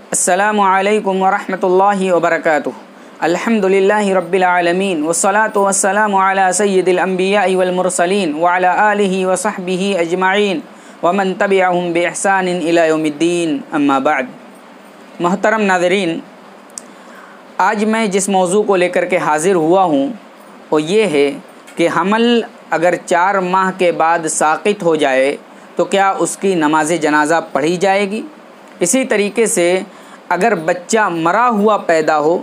अस्सलामु अलैकुम वरहमतुल्लाहि वबरकातुहू। अल्हम्दुलिल्लाहि रब्बिल आलमीन वस्सलातु वस्सलामु अला सय्यिदिल अंबियाइ वल मुरसलीन व अला आलिहि व सहबिहि अजमाइन व मन तबिअहुम बि इहसानिन इला यौमिद्दीन, अम्मा बाद। मोहतरम नाज़रीन, आज मैं जिस मौजू को लेकर के हाज़िर हुआ हूँ वो ये है कि हमल अगर 4 माह के बाद साक़ित हो जाए तो क्या उसकी नमाज जनाज़ा पढ़ी जाएगी। इसी तरीके से अगर बच्चा मरा हुआ पैदा हो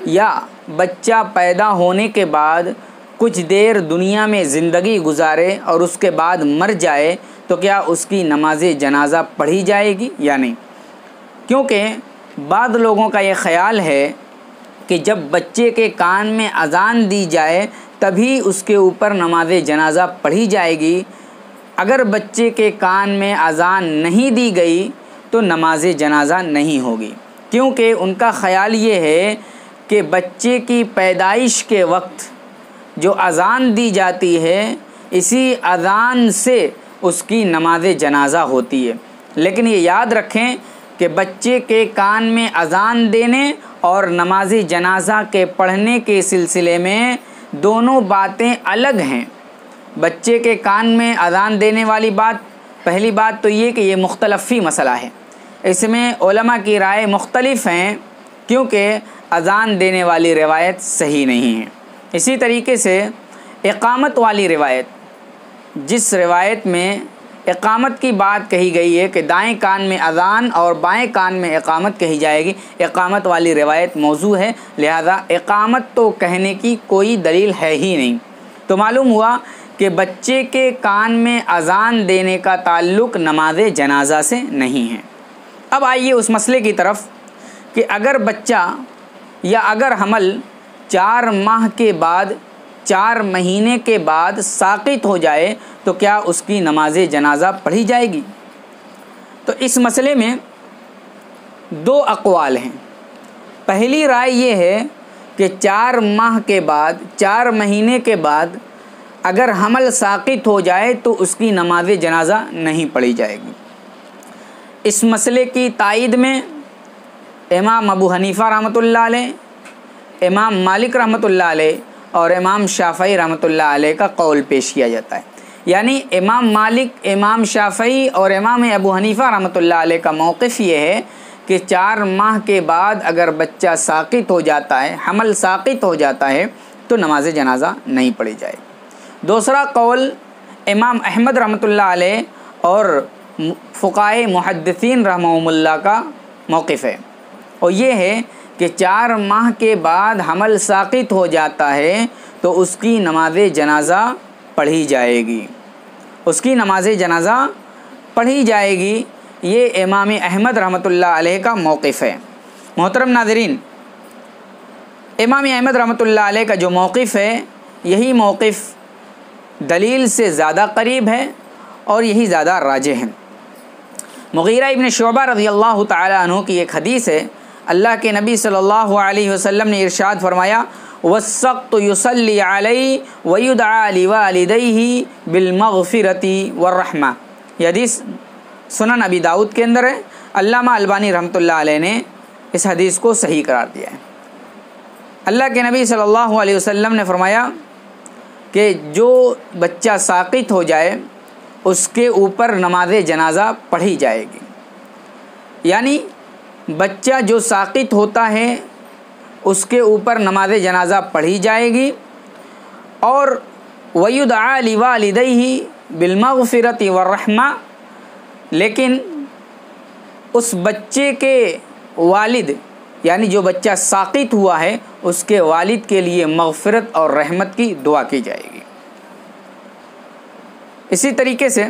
या बच्चा पैदा होने के बाद कुछ देर दुनिया में ज़िंदगी गुजारे और उसके बाद मर जाए तो क्या उसकी नमाज जनाज़ा पढ़ी जाएगी या नहीं। क्योंकि बाद लोगों का ये ख़याल है कि जब बच्चे के कान में अज़ान दी जाए तभी उसके ऊपर नमाज जनाज़ा पढ़ी जाएगी। अगर बच्चे के कान में अज़ान नहीं दी गई तो नमाज जनाज़ा नहीं होगी, क्योंकि उनका ख़याल ये है कि बच्चे की पैदाइश के वक्त जो अज़ान दी जाती है इसी अज़ान से उसकी नमाज जनाज़ा होती है। लेकिन ये याद रखें कि बच्चे के कान में अज़ान देने और नमाज जनाज़ा के पढ़ने के सिलसिले में दोनों बातें अलग हैं। बच्चे के कान में अज़ान देने वाली बात, पहली बात तो ये कि ये मुख्तलफ़ी मसला है, इसमें उलमा की राय मुख्तलिफ़ हैं क्योंकि अज़ान देने वाली रिवायत सही नहीं है। इसी तरीके से इक़ामत वाली रिवायत, जिस रिवायत में इक़ामत की बात कही गई है कि दाएं कान में अज़ान और बाएं कान में इक़ामत कही जाएगी, इक़ामत वाली रिवायत मौजू है, लिहाजा इक़ामत तो कहने की कोई दलील है ही नहीं। तो मालूम हुआ कि बच्चे के कान में अज़ान देने का ताल्लुक़ नमाज जनाज़ा से नहीं है। अब आइए उस मसले की तरफ कि अगर बच्चा या अगर हमल 4 माह के बाद 4 महीने के बाद साक़ित हो जाए तो क्या उसकी नमाज जनाज़ा पढ़ी जाएगी। तो इस मसले में 2 अक़वाल हैं। पहली राय ये है कि 4 माह के बाद 4 महीने के बाद अगर हमल साक़ित हो जाए तो उसकी नमाज जनाज़ा नहीं पढ़ी जाएगी। इस मसले की तायीद में इमाम अबू हनीफ़ा रहमतुल्लाह अलैह, इमाम मालिक रहमतुल्लाह अलैह और इमाम शाफ़ई रहमतुल्लाह अलैह का कौल पेश किया जाता है। यानी इमाम मालिक, इमाम शाफ़ई और इमाम अबू हनीफ़ा रहमतुल्लाह अलैह का मौक़िफ़ ये है कि 4 माह के बाद अगर बच्चा साक़ित हो जाता है, हमल साक़ित हो जाता है तो नमाज जनाज़ा नहीं पढ़ी जाएगी। दूसरा कौल इमाम अहमद रहमतुल्लाह अलैह और फ़ुक़ाए मुहद्दिसीन रहमहुमुल्लाह का मौक़िफ़ है, और ये है कि 4 माह के बाद हमल साक़ित हो जाता है तो उसकी नमाज जनाज़ा पढ़ी जाएगी, उसकी नमाज जनाज़ा पढ़ी जाएगी। ये इमाम अहमद रहमतुल्लाह अलैह का मौक़िफ़ है। मोहतरम नाज़रीन, इमाम अहमद रहमतुल्लाह अलैह का जो मौक़िफ़ है यही मौक़िफ़ दलील से ज़्यादा करीब है और यही ज़्यादा राजिह है। मुग़ीरा इब्न शुअबा रज़ियल्लाहु तआला अन्हु की एक हदीस है, अल्लाह के नबी सल्लल्लाहु अलैहि वसल्लम ने इरशाद फरमाया, वस्सक़्तु युसल्ली अलैहि व युदआ लिवालिदैहि बिलमग़फ़िरति वर्रहमा। यह हदीस सुनन अबी दाऊद के अंदर है। अल्लामा अलबानी रहमतुल्लाह अलैह ने इस हदीस को सही करार दिया है। अल्लाह के नबी सल्लल्लाहु अलैहि वसल्लम ने फरमाया कि जो बच्चा साक़ित हो जाए उसके ऊपर नमाज जनाज़ा पढ़ी जाएगी। यानी बच्चा जो साक़ित होता है उसके ऊपर नमाज जनाज़ा पढ़ी जाएगी और वयुदआ लिवालिदैहि बिलमग़फ़िरति वर्रहमा, लेकिन उस बच्चे के वालिद यानी जो बच्चा साक़ित हुआ है उसके वालिद के लिए मग़फ़िरत और रहमत की दुआ की जाएगी। इसी तरीके से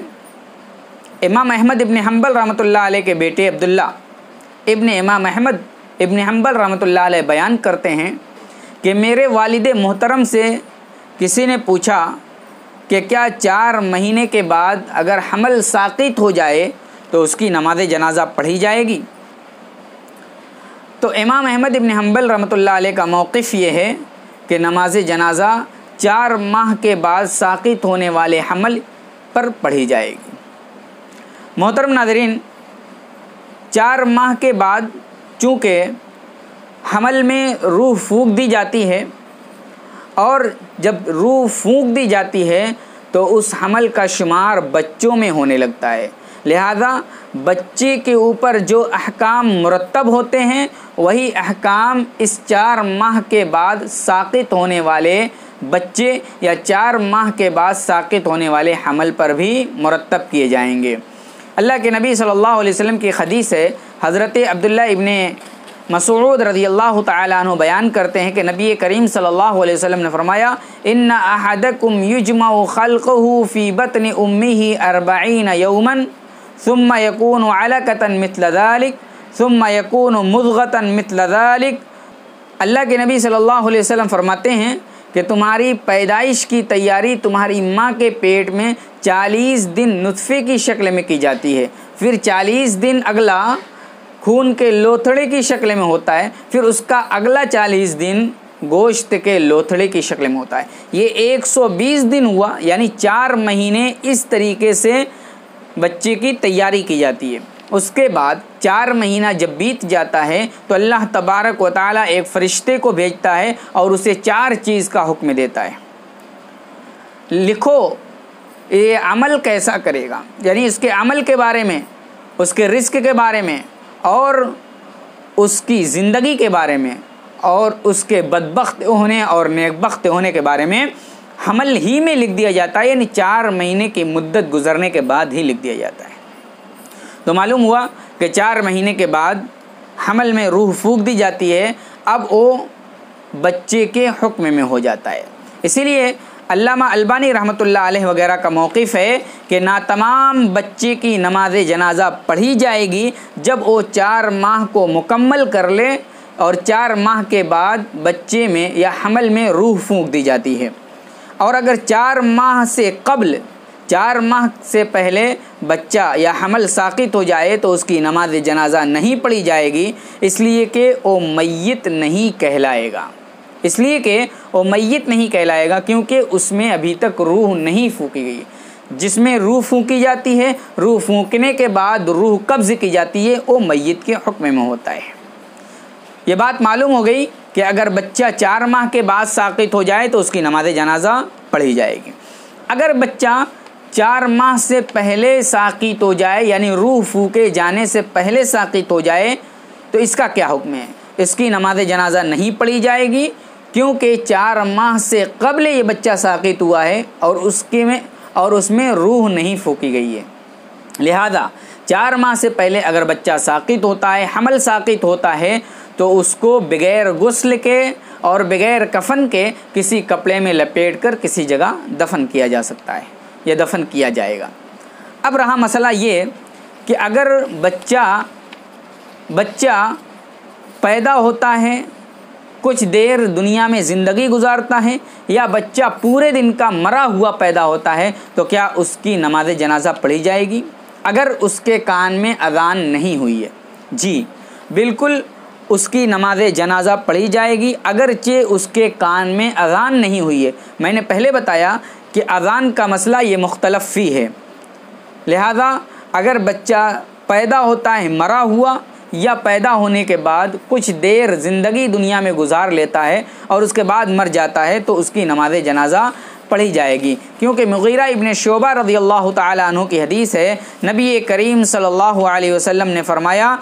इमाम अहमद इब्न हम्बल रहमतुल्लाह अलैह के बेटे अब्दुल्ला इब्न इमाम अहमद इब्न हम्बल रहमतुल्लाह अलैह बयान करते हैं कि मेरे वालिद मोहतरम से किसी ने पूछा कि क्या 4 महीने के बाद अगर हमल साक़ित हो जाए तो उसकी नमाज जनाज़ा पढ़ी जाएगी। तो इमाम अहमद इब्न हम्बल रहमतुल्लाह अलैह का मौक़िफ़ ये है कि नमाज जनाज़ा 4 माह के बाद साक़ित होने वाले हमल पर पढ़ी जाएगी। मोहतरम नाज़रीन, 4 माह के बाद चूँकि हमल में रूह फूंक दी जाती है और जब रूह फूंक दी जाती है तो उस हमल का शुमार बच्चों में होने लगता है। लिहाजा बच्चे के ऊपर जो अहकाम मुरत्तब होते हैं वही अहकाम इस 4 माह के बाद साक़ित होने वाले बच्चे या 4 माह के बाद साक़ित होने वाले हमल पर भी मुरत्तब किए जाएंगे। अल्लाह के नबी सल्लल्लाहु अलैहि वसल्लम की हदीस है, हज़रत अब्दुल्लाह इब्ने मसूद रज़ियल्लाहु तआला अन्हु बयान करते हैं कि नबी करीम सल्लल्लाहु अलैहि वसल्लम ने फरमाया, इन्ना अहदकुम युजमउ खल्क़ुहु फ़ी बत्नि उम्मिही 40 यौमन सुम्मा यकूनु अलक़तन मिस्ल ज़ालिक सुम्मा यकूनु मुज़ग़तन मिस्ल ज़ालिक। अल्लाह के नबी सल्लल्लाहु अलैहि वसल्लम फरमाते हैं कि तुम्हारी पैदाइश की तैयारी तुम्हारी माँ के पेट में 40 दिन नुत्फ़े की शक्ल में की जाती है, फिर 40 दिन अगला खून के लोथड़े की शक्ल में होता है, फिर उसका अगला 40 दिन गोश्त के लोथड़े की शक्ल में होता है। ये 120 दिन हुआ, यानी 4 महीने इस तरीके से बच्चे की तैयारी की जाती है। उसके बाद 4 महीना जब बीत जाता है तो अल्लाह तबारक व तआला एक फ़रिश्ते को भेजता है और उसे 4 चीज़ का हुक्म देता है, लिखो ये अमल कैसा करेगा, यानी इसके अमल के बारे में, उसके रिस्क के बारे में और उसकी ज़िंदगी के बारे में और उसके बदबख्त होने और नेकबख्त होने के बारे में हमल ही में लिख दिया जाता है, यानी 4 महीने की मुद्दत गुजरने के बाद ही लिख दिया जाता है। तो मालूम हुआ कि 4 महीने के बाद हमल में रूह फूंक दी जाती है, अब वो बच्चे के हुक्म में हो जाता है। इसीलिए अल्लामा अलबानी रहमतुल्लाह अलैह वगैरह का मौक़िफ़ है कि ना तमाम बच्चे की नमाज जनाज़ा पढ़ी जाएगी जब वो 4 माह को मुकम्मल कर ले और 4 माह के बाद बच्चे में या हमल में रूह फूंक दी जाती है। और अगर 4 माह से कब्ल, 4 माह से पहले बच्चा या हमल साक़ित हो जाए तो उसकी नमाज जनाज़ा नहीं पढ़ी जाएगी, इसलिए कि वो मय्यत नहीं कहलाएगा, इसलिए कि वो मय्यत नहीं कहलाएगा क्योंकि उसमें अभी तक रूह नहीं फूंकी गई। जिसमें रूह फूंकी जाती है, रूह फूंकने के बाद रूह कब्ज़ की जाती है, वो मय्यत के हुक्म में होता है। ये बात मालूम हो गई कि अगर बच्चा 4 माह के बाद साक़ित हो जाए तो उसकी नमाज जनाज़ा पढ़ी जाएगी। अगर बच्चा 4 माह से पहले साक़ित हो जाए, यानी रूह फूके जाने से पहले साक़ित हो जाए, तो इसका क्या हुक्म है? इसकी नमाज जनाज़ा नहीं पढ़ी जाएगी क्योंकि 4 माह से कब्ल ये बच्चा साक़ित हुआ है और उसमें रूह नहीं फूकी गई है। लिहाजा 4 माह से पहले अगर बच्चा साक़ित होता है, हमल साक़ित होता है, तो उसको बग़ैर गुस्ल के और बग़ैर कफ़न के किसी कपड़े में लपेट कर किसी जगह दफन किया जा सकता है या दफन किया जाएगा। अब रहा मसला ये कि अगर बच्चा पैदा होता है, कुछ देर दुनिया में ज़िंदगी गुजारता है, या बच्चा पूरे दिन का मरा हुआ पैदा होता है, तो क्या उसकी नमाज जनाज़ा पढ़ी जाएगी अगर उसके कान में अज़ान नहीं हुई है? जी बिल्कुल, उसकी नमाज जनाज़ा पढ़ी जाएगी अगरचे उसके कान में अज़ान नहीं हुई है। मैंने पहले बताया कि अज़ान का मसला ये मुख्तलफ़ फ़ी है। लिहाजा अगर बच्चा पैदा होता है मरा हुआ या पैदा होने के बाद कुछ देर ज़िंदगी दुनिया में गुजार लेता है और उसके बाद मर जाता है, तो उसकी नमाज जनाज़ा पढ़ी जाएगी, क्योंकि मुग़ीरा इब्न शुअबा रज़ियल्लाहु तआला अन्हु की हदीस है, नबी करीम सल्लल्लाहु अलैहि वसल्लम ने फरमाया,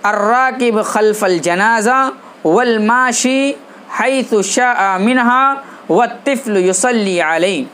अर्राकिब खल्फ़ल जनाज़ा वल माशी हैथु शाअ मिनहा वत्तिफ़्लु युसल्ली अलैहि।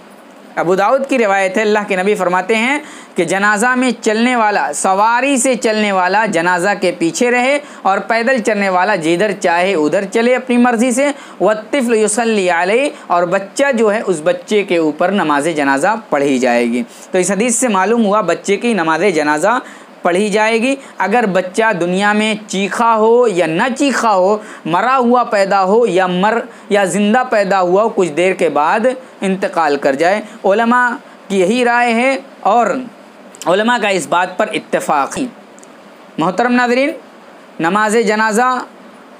अबू दाऊद की रिवायत है, अल्लाह के नबी फरमाते हैं कि जनाज़ा में चलने वाला, सवारी से चलने वाला जनाज़ा के पीछे रहे और पैदल चलने वाला जिधर चाहे उधर चले अपनी मर्ज़ी से। वत्तिफ़्लु युसल्ली अलैहि, और बच्चा जो है उस बच्चे के ऊपर नमाज जनाज़ा पढ़ी जाएगी। तो इस हदीस से मालूम हुआ बच्चे की नमाज जनाज़ा पढ़ी जाएगी। अगर बच्चा दुनिया में चीखा हो या न चीखा हो, मरा हुआ पैदा हो या ज़िंदा पैदा हुआ हो, कुछ देर के बाद इंतकाल कर जाए। उलमा की यही राय है और उलमा का इस बात पर इत्तेफाक है। मोहतरम नाज़रीन, नमाज जनाज़ा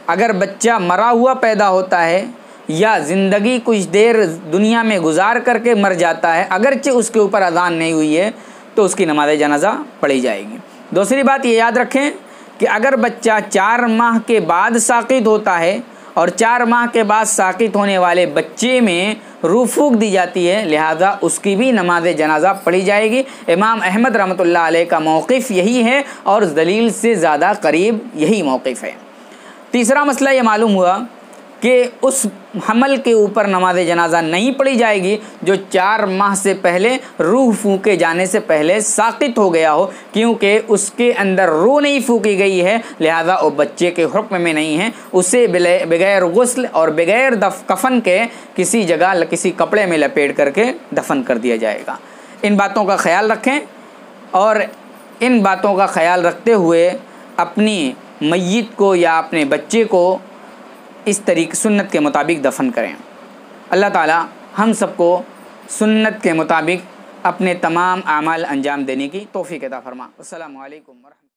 अगर बच्चा मरा हुआ पैदा होता है या ज़िंदगी कुछ देर दुनिया में गुजार करके मर जाता है, अगरचे उसके ऊपर अज़ान नहीं हुई है, तो उसकी नमाज जनाज़ा पढ़ी जाएगी। दूसरी बात ये याद रखें कि अगर बच्चा 4 माह के बाद साक़ित होता है और 4 माह के बाद साक़ित होने वाले बच्चे में रूह फूंक दी जाती है, लिहाजा उसकी भी नमाज जनाजा पढ़ी जाएगी। इमाम अहमद रहमतुल्लाह अलैह का मौक़िफ़ यही है और दलील से ज़्यादा करीब यही मौक़िफ़ है। तीसरा मसला ये मालूम हुआ कि उस हमल के ऊपर नमाज जनाजा नहीं पढ़ी जाएगी जो 4 माह से पहले रूह फूके जाने से पहले साक़ित हो गया हो, क्योंकि उसके अंदर रूह नहीं फूकी गई है, लिहाजा वो बच्चे के हुक्म में नहीं है। उसे बगैर गुस्ल और बगैर कफन के किसी जगह किसी कपड़े में लपेट करके दफन कर दिया जाएगा। इन बातों का ख्याल रखें और इन बातों का ख्याल रखते हुए अपनी मय्यत को या अपने बच्चे को इस तरीके सुन्नत के मुताबिक दफन करें। अल्लाह ताला हम सबको सुन्नत के मुताबिक अपने तमाम आमाल अंजाम देने की तौफीक अता फरमा। अस्सलामु अलैकुम।